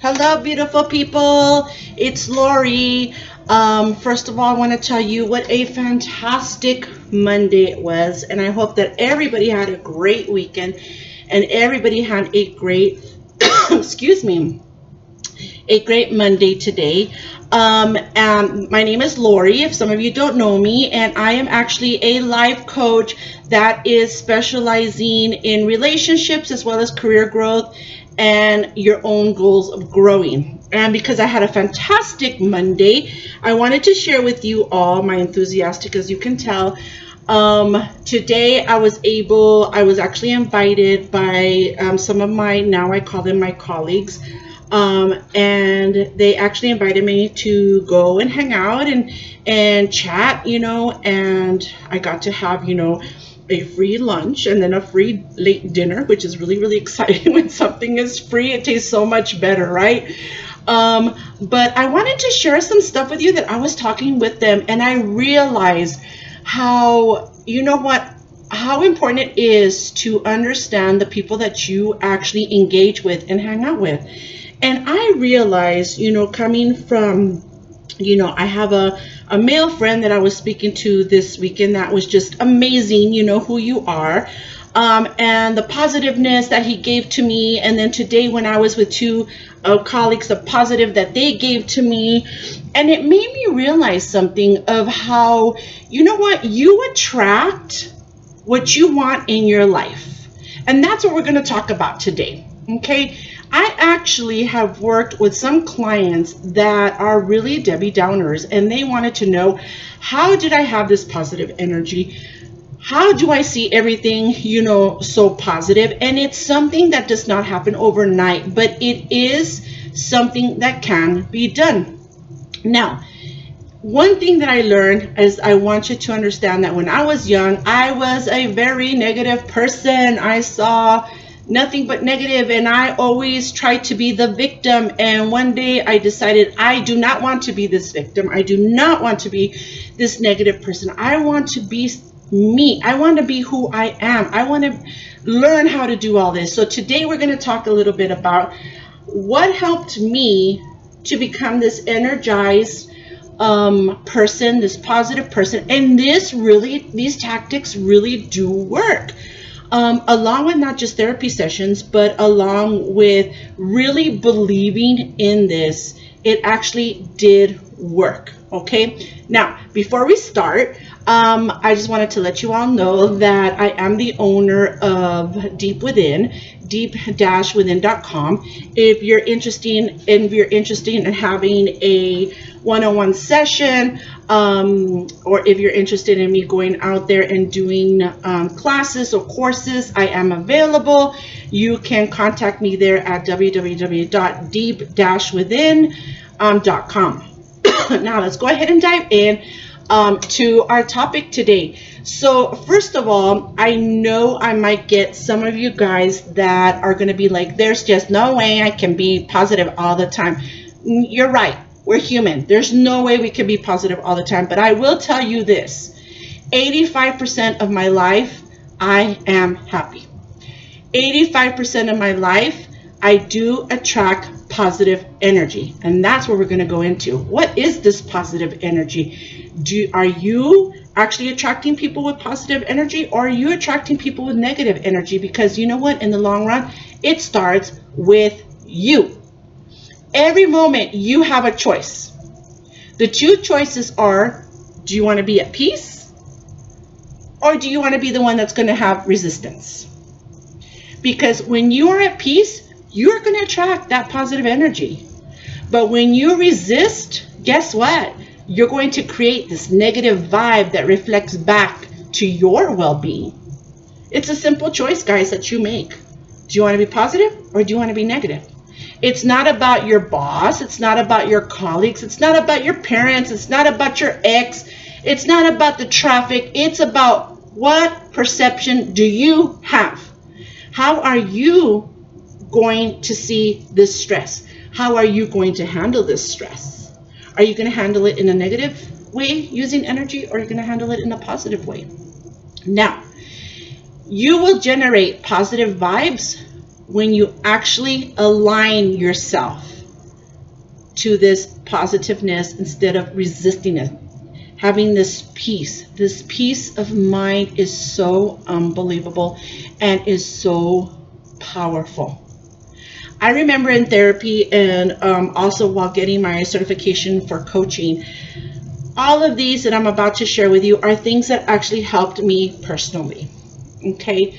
Hello, beautiful people. It's Lori. First of all, I want to tell you what a fantastic Monday it was, and I hope that everybody had a great weekend and everybody had a great, excuse me, a great Monday today. And my name is Lori, if some of you don't know me, and I am actually a life coach that is specializing in relationships as well as career growth and your own goals of growing. And because I had a fantastic Monday, I wanted to share with you all my enthusiastic, as you can tell. Today I was actually invited by some of my, now I call them my colleagues, and they actually invited me to go and hang out and chat, and I got to have, a free lunch and then a free late dinner, which is really, really exciting. When something is free, it tastes so much better, right? But I wanted to share some stuff with you that I was talking with them, and I realized how, how important it is to understand the people that you actually engage with and hang out with. And I realized, coming from, I have a male friend that I was speaking to this weekend that was just amazing, who you are. And the positiveness that he gave to me. And then today, when I was with two colleagues, the positive that they gave to me. And it made me realize something of how, you attract what you want in your life. And that's what we're going to talk about today. Okay. I actually have worked with some clients that are really Debbie Downers, and they wanted to know, how did I have this positive energy? How do I see everything, so positive? And it's something that does not happen overnight, but it is something that can be done. Now, one thing that I learned is, I want you to understand that when I was young, I was a very negative person. I saw nothing but negative, and I always tried to be the victim. And one day I decided, I do not want to be this victim. I do not want to be this negative person. I want to be me. I want to be who I am. I want to learn how to do all this. So today we're going to talk a little bit about what helped me to become this energized person, this positive person. And these tactics really do work. Along with not just therapy sessions, but along with really believing in this, it actually did work. Okay. Now, before we start, I just wanted to let you all know that I am the owner of Deep Within, deep-within.com. If you're interested in having a one-on-one session, or if you're interested in me going out there and doing classes or courses, I am available. You can contact me there at www.deep-within.com. Now let's go ahead and dive in to our topic today. So first of all, I know I might get some of you guys that are going to be like, there's just no way I can be positive all the time. You're right. We're human. There's no way we can be positive all the time. But I will tell you this, 85% of my life, I am happy. 85% of my life, I do attract positive energy. And that's what we're going to go into. What is this positive energy? Are you actually attracting people with positive energy, or are you attracting people with negative energy? Because you know what? In the long run, it starts with you. Every moment you have a choice. The two choices are, do you want to be at peace, or do you want to be the one that's going to have resistance? Because when you are at peace, you're going to attract that positive energy. But when you resist, guess what? You're going to create this negative vibe that reflects back to your well-being. It's a simple choice, guys, that you make. Do you want to be positive, or do you want to be negative? It's not about your boss. It's not about your colleagues. It's not about your parents. It's not about your ex. It's not about the traffic. It's about, what perception do you have? How are you going to see this stress? How are you going to handle this stress? Are you going to handle it in a negative way using energy, or are you going to handle it in a positive way? Now, you will generate positive vibes when you actually align yourself to this positiveness instead of resisting it. Having this peace of mind is so unbelievable and is so powerful. I remember in therapy and also while getting my certification for coaching, all of these that I'm about to share with you are things that actually helped me personally. Okay.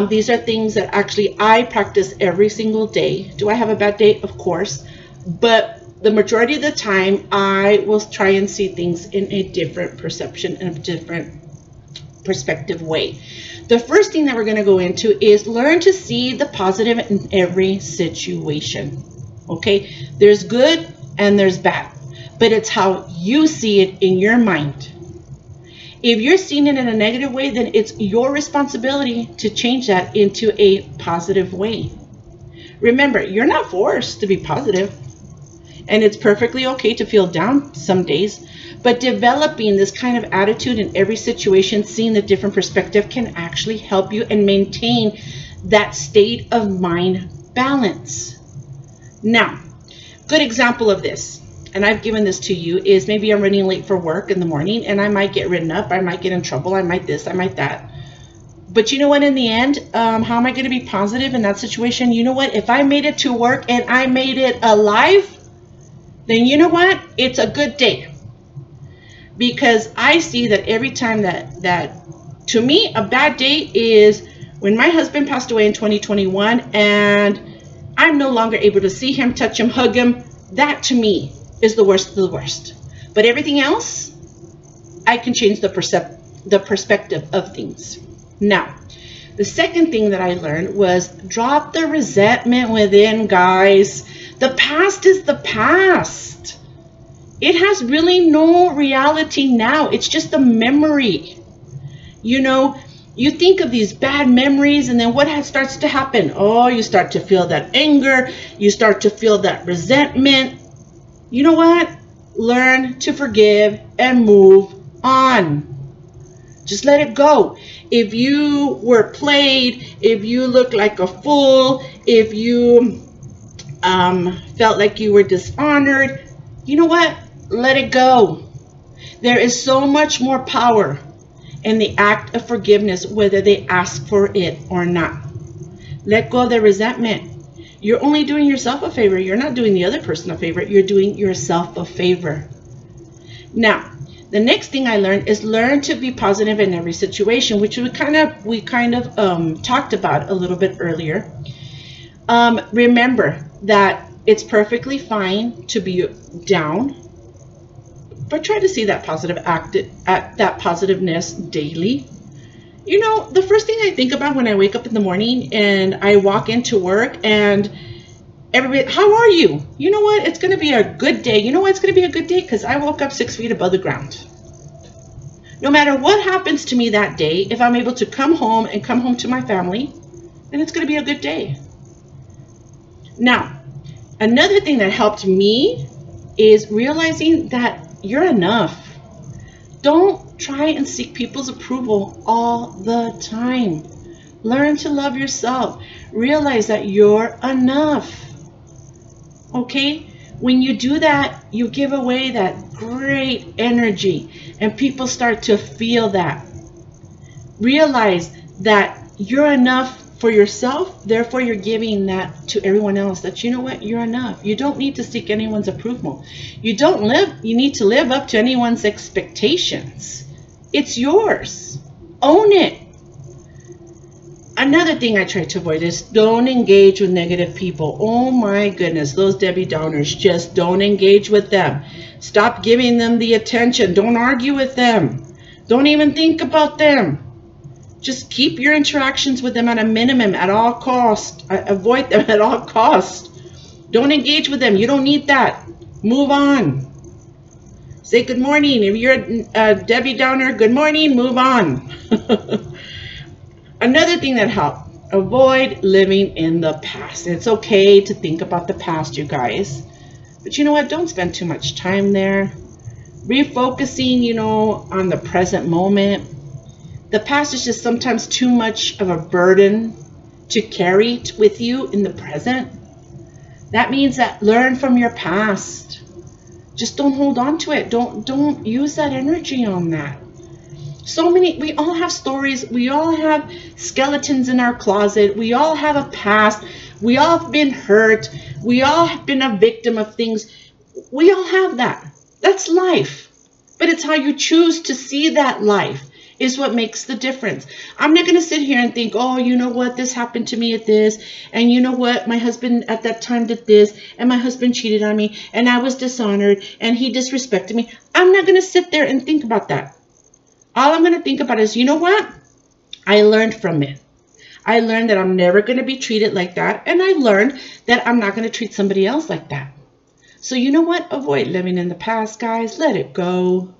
These are things that actually I practice every single day. Do I have a bad day? Of course. But the majority of the time, I will try and see things in a different perception and a different perspective way. The first thing that we're going to go into is learn to see the positive in every situation. Okay? There's good and there's bad, but it's how you see it in your mind. If you're seeing it in a negative way, then it's your responsibility to change that into a positive way. Remember, you're not forced to be positive, and it's perfectly okay to feel down some days, but developing this kind of attitude in every situation, seeing the different perspective, can actually help you and maintain that state of mind balance. Now, good example of this, and I've given this to you, is maybe I'm running late for work in the morning and I might get written up, I might get in trouble, I might this, I might that. But you know what, in the end, how am I going to be positive in that situation? You know what, if I made it to work and I made it alive, then you know what, it's a good day. Because I see that every time that to me, a bad day is when my husband passed away in 2021 and I'm no longer able to see him, touch him, hug him. That to me is the worst of the worst. But everything else, I can change the perspective of things. Now, the second thing that I learned was drop the resentment within, guys. The past is the past. It has really no reality now. It's just a memory. You know, you think of these bad memories and then what starts to happen? Oh, you start to feel that anger. You start to feel that resentment. You know what? Learn to forgive and move on. Just let it go. If you were played, if you looked like a fool, if you felt like you were dishonored, you know what? Let it go. There is so much more power in the act of forgiveness, whether they ask for it or not. Let go of the resentment. You're only doing yourself a favor. You're not doing the other person a favor. You're doing yourself a favor. Now, the next thing I learned is learn to be positive in every situation, which we kind of talked about a little bit earlier. Remember that it's perfectly fine to be down, but try to see that that positiveness daily. You know, the first thing I think about when I wake up in the morning and I walk into work and everybody, how are you? You know what? It's going to be a good day. You know why it's going to be a good day? Because I woke up 6 feet above the ground. No matter what happens to me that day, if I'm able to come home and come home to my family, then it's going to be a good day. Now, another thing that helped me is realizing that you're enough. Don't try and seek people's approval all the time. Learn to love yourself. Realize that you're enough. Okay? When you do that, you give away that great energy and people start to feel that. Realize that you're enough for yourself, therefore you're giving that to everyone else, that you know what, you're enough. You don't need to seek anyone's approval. You need to live up to anyone's expectations. It's yours. Own it. Another thing I try to avoid is don't engage with negative people. Oh my goodness, those Debbie Downers, just don't engage with them. Stop giving them the attention. Don't argue with them. Don't even think about them. Just keep your interactions with them at a minimum at all costs. Avoid them at all costs. Don't engage with them. You don't need that. Move on. Say good morning. If you're a Debbie Downer, good morning, move on. Another thing that helped, avoid living in the past. It's okay to think about the past, you guys. But you know what? Don't spend too much time there. Refocusing, on the present moment. The past is just sometimes too much of a burden to carry with you in the present. That means that learn from your past. Just don't hold on to it. Don't use that energy on that. So many, we all have stories. We all have skeletons in our closet. We all have a past. We all have been hurt. We all have been a victim of things. We all have that. That's life. But it's how you choose to see that life is what makes the difference. I'm not going to sit here and think, oh, you know what, this happened to me at this, and you know what, my husband at that time did this, and my husband cheated on me, and I was dishonored, and he disrespected me. I'm not going to sit there and think about that. All I'm going to think about is, you know what, I learned from it. I learned that I'm never going to be treated like that, and I learned that I'm not going to treat somebody else like that. So you know what? Avoid living in the past, guys. Let it go.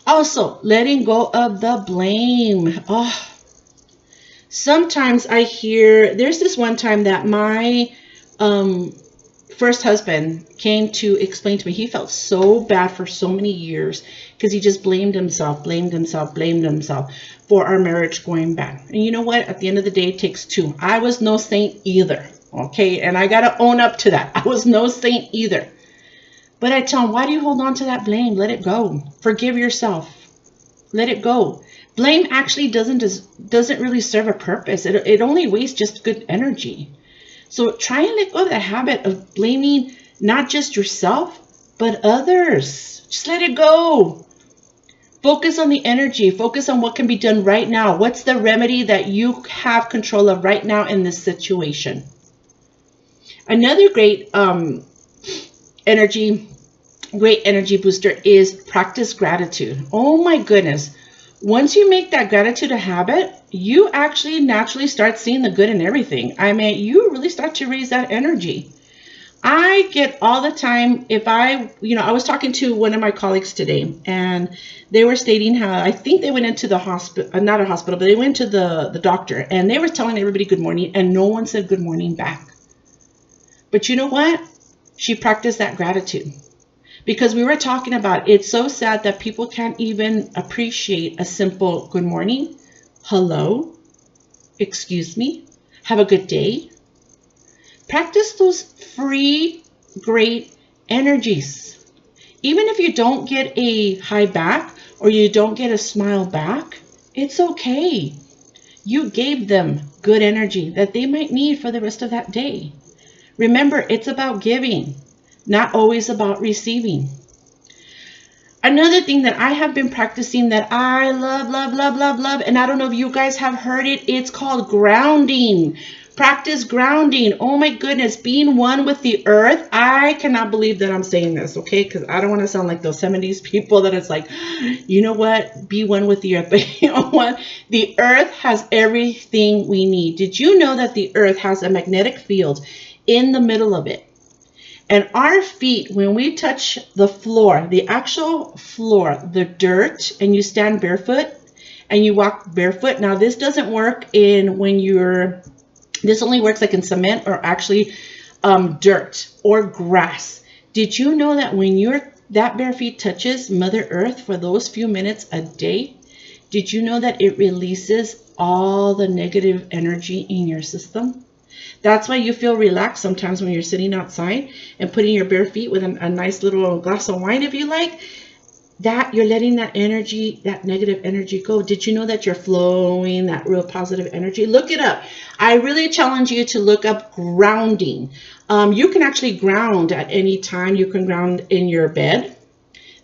Also, letting go of the blame. Oh, sometimes I hear, there's this one time that my first husband came to explain to me, he felt so bad for so many years because he just blamed himself for our marriage going bad. And you know what? At the end of the day, it takes two. I was no saint either. Okay. And I got to own up to that. I was no saint either. But I tell him, why do you hold on to that blame? Let it go. Forgive yourself. Let it go. Blame actually doesn't really serve a purpose. It only wastes just good energy. So try and let go of that habit of blaming not just yourself, but others. Just let it go. Focus on the energy. Focus on what can be done right now. What's the remedy that you have control of right now in this situation? Another great energy booster is practice gratitude. Oh my goodness. Once you make that gratitude a habit, you actually naturally start seeing the good in everything. I mean, you really start to raise that energy. I get all the time, I was talking to one of my colleagues today, and they were stating how I think they went into the hospital, not a hospital, but they went to the doctor, and they were telling everybody good morning, and no one said good morning back. But you know what? She practiced that gratitude. Because we were talking about, it's so sad that people can't even appreciate a simple good morning, hello, excuse me, have a good day. Practice those free, great energies. Even if you don't get a hi back or you don't get a smile back, it's okay. You gave them good energy that they might need for the rest of that day. Remember, it's about giving, not always about receiving. Another thing that I have been practicing that I love, and I don't know if you guys have heard it, it's called grounding. Practice grounding. Oh my goodness, being one with the earth. I cannot believe that I'm saying this, okay? Because I don't want to sound like those 70s people that it's like, you know what? Be one with the earth. But you know what? The earth has everything we need. Did you know that the earth has a magnetic field in the middle of it? And our feet, when we touch the floor, the actual floor, the dirt, and you stand barefoot and you walk barefoot. Now, this doesn't work this only works like in cement or actually dirt or grass. Did you know that when that bare feet touches Mother Earth for those few minutes a day, did you know that it releases all the negative energy in your system? That's why you feel relaxed sometimes when you're sitting outside and putting your bare feet with a nice little glass of wine, if you like, that you're letting that energy, that negative energy go. Did you know that you're flowing that real positive energy? Look it up. I really challenge you to look up grounding. You can actually ground at any time. You can ground in your bed.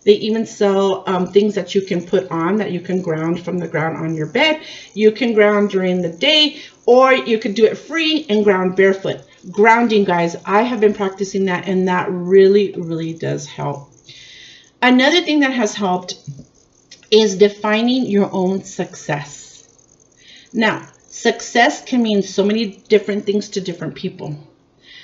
They even sell things that you can put on that you can ground from the ground on your bed. You can ground during the day, or you could do it free and ground barefoot. Grounding, guys, I have been practicing that, and that really, really does help. Another thing that has helped is defining your own success. Now, success can mean so many different things to different people.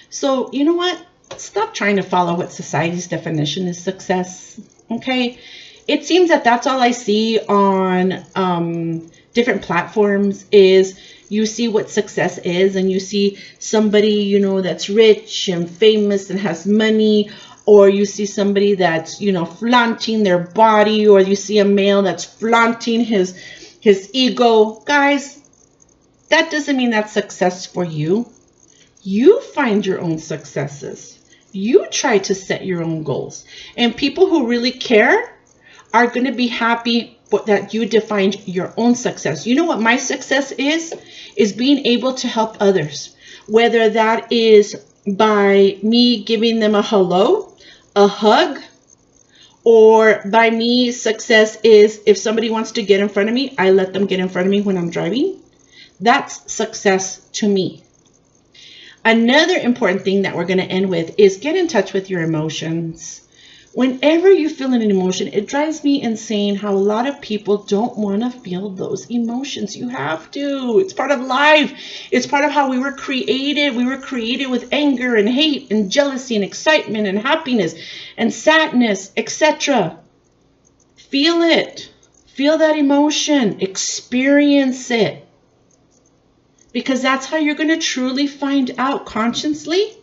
So, you know what? Stop trying to follow what society's definition is success. Okay, it seems that that's all I see on different platforms is you see what success is, and you see somebody, that's rich and famous and has money, or you see somebody that's, flaunting their body, or you see a male that's flaunting his ego. Guys, that doesn't mean that's success for you. You find your own successes. You try to set your own goals. And people who really care are going to be happy that you defined your own success. You know what my success is? Is being able to help others. Whether that is by me giving them a hello, a hug, or by me, success is if somebody wants to get in front of me, I let them get in front of me when I'm driving. That's success to me. Another important thing that we're going to end with is get in touch with your emotions. Whenever you feel an emotion, it drives me insane how a lot of people don't want to feel those emotions. You have to. It's part of life. It's part of how we were created. We were created with anger and hate and jealousy and excitement and happiness and sadness, etc. Feel it. Feel that emotion. Experience it. Because that's how you're going to truly find out consciously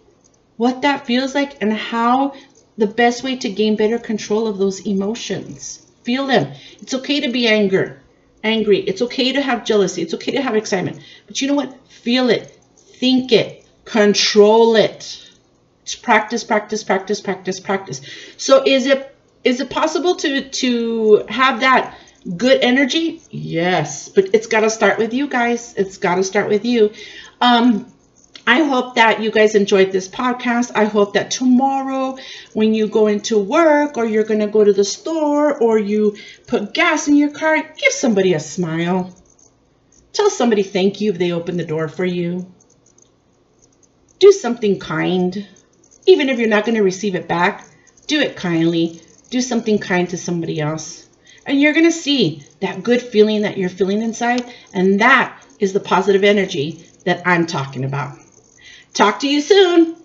what that feels like and how the best way to gain better control of those emotions. Feel them. It's okay to be angry. It's okay to have jealousy. It's okay to have excitement. But you know what? Feel it. Think it. Control it. It's practice, practice, practice, practice, practice. So is it possible to have that good energy? Yes, but it's got to start with you guys. It's got to start with you. I hope that you guys enjoyed this podcast. I hope that tomorrow when you go into work or you're going to go to the store or you put gas in your car, give somebody a smile. Tell somebody thank you if they open the door for you. Do something kind. Even if you're not going to receive it back, do it kindly. Do something kind to somebody else. And you're going to see that good feeling that you're feeling inside. And that is the positive energy that I'm talking about. Talk to you soon.